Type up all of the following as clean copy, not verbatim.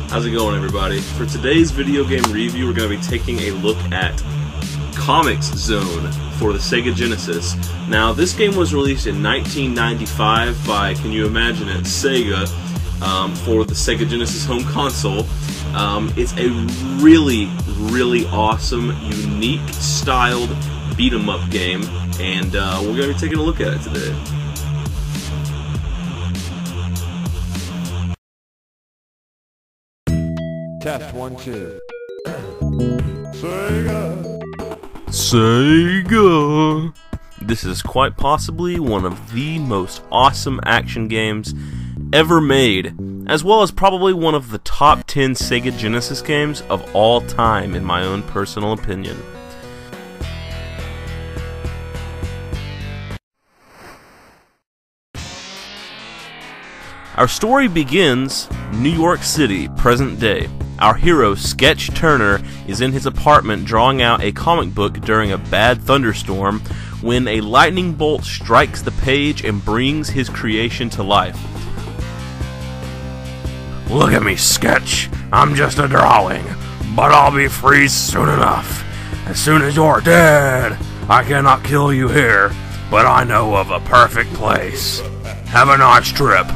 How's it going, everybody? For today's video game review, we're going to be taking a look at Comix Zone for the Sega Genesis. Now, this game was released in 1995 by, can you imagine it, Sega, for the Sega Genesis home console. It's a really awesome, unique styled beat-em-up game, and we're going to be taking a look at it today. Test 1, 2. Sega! Sega! This is quite possibly one of the most awesome action games ever made, as well as probably one of the top 10 Sega Genesis games of all time, in my own personal opinion. Our story begins New York City, present day. Our hero, Sketch Turner, is in his apartment drawing out a comic book during a bad thunderstorm when a lightning bolt strikes the page and brings his creation to life. Look at me, Sketch. I'm just a drawing, but I'll be free soon enough. As soon as you're dead, I cannot kill you here, but I know of a perfect place. Have a nice trip.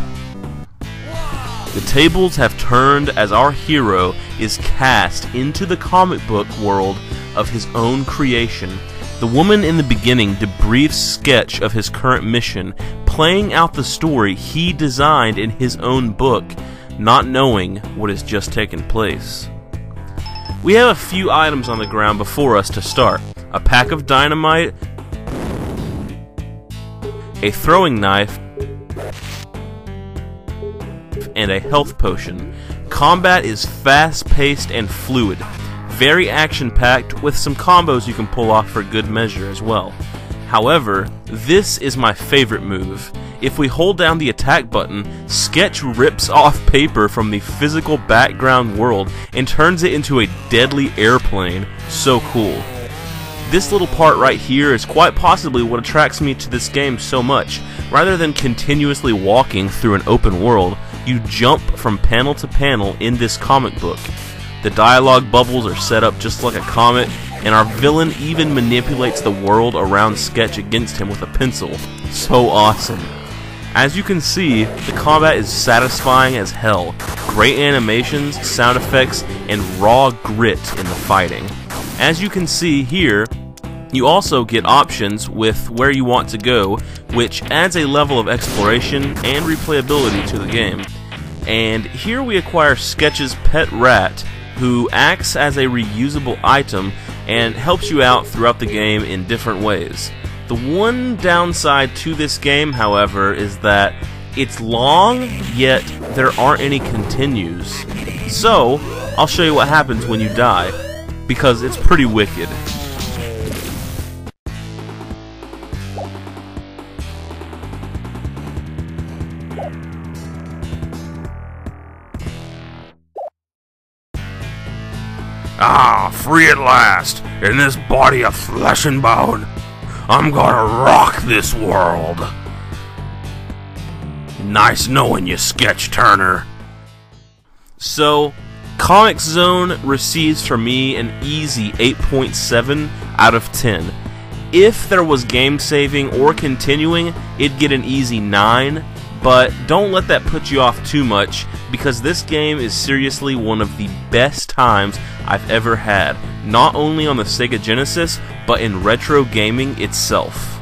The tables have turned as our hero is cast into the comic book world of his own creation. The woman in the beginning debriefs Sketch of his current mission, playing out the story he designed in his own book, not knowing what has just taken place. We have a few items on the ground before us to start. A pack of dynamite, a throwing knife, and a health potion. Combat is fast-paced and fluid, very action-packed, with some combos you can pull off for good measure as well. However, this is my favorite move. If we hold down the attack button, Sketch rips off paper from the physical background world and turns it into a deadly airplane. So cool. This little part right here is quite possibly what attracts me to this game so much. Rather than continuously walking through an open world, you jump from panel to panel in this comic book. The dialogue bubbles are set up just like a comet, and our villain even manipulates the world around Sketch against him with a pencil. So awesome. As you can see, the combat is satisfying as hell. Great animations, sound effects, and raw grit in the fighting. As you can see here, you also get options with where you want to go, which adds a level of exploration and replayability to the game. And here we acquire Sketch's pet rat, who acts as a reusable item and helps you out throughout the game in different ways. The one downside to this game, however, is that it's long, yet there aren't any continues. So, I'll show you what happens when you die, because it's pretty wicked. Ah, free at last, in this body of flesh and bone. I'm gonna rock this world. Nice knowing you, Sketch Turner. So, Comix Zone receives from me an easy 8.7 out of 10. If there was game saving or continuing, it'd get an easy 9, but don't let that put you off too much, because this game is seriously one of the best times I've ever had, not only on the Sega Genesis, but in retro gaming itself.